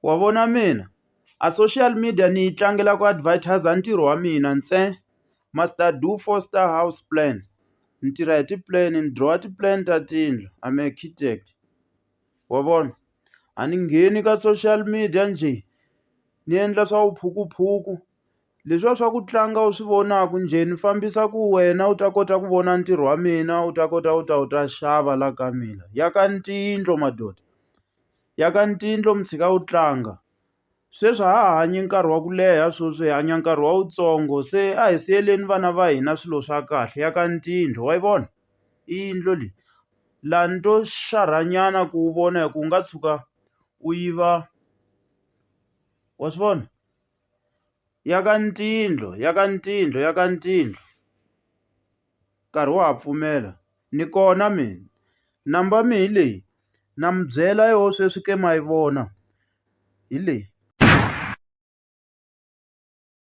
Wa vona mina a social media ni yi tlangela ku advertiser ntirho wa mina Master Do Foster House Plan. Ni tirha hi ti-plan, ni draw ti-plan ta tiyindlu. I'm a architect. Wa vona? A ni ngheni ka social media njhe ni endla swa vuphukuphuku. Leswiya swa ku tlanga u swi vonaka njhe ni fambisa ku wena u ta kota ku vona ntirho wa mina, u ta kota u ta xava la ka mina. Ya ka ntiyindlo madoda. Ya ka ntiyindlo mi tshika wu tlanga. Sweswi a ha hanyi nkarhi wa ku leha sweswi hi hanya nkarhi wa wutsongo. Se a hi siyeleni vana va hina swilo swa kahle. Ya ka ntiyindlo wa yi vona? I yindlu leyi. Laha ni to xarhanyana ku wu vona hi ku u nga tshuka u yiva. Wa swi vona? Ya ka ntiyindlo, ya ka ntiyindlo, ya ka ntiyindlo. Nkarhi wa ha pfumela. Ni kona mina. Namba mi hi leyi. Na mi byela yoho sweswi ke ma yi vona. Hi leyi.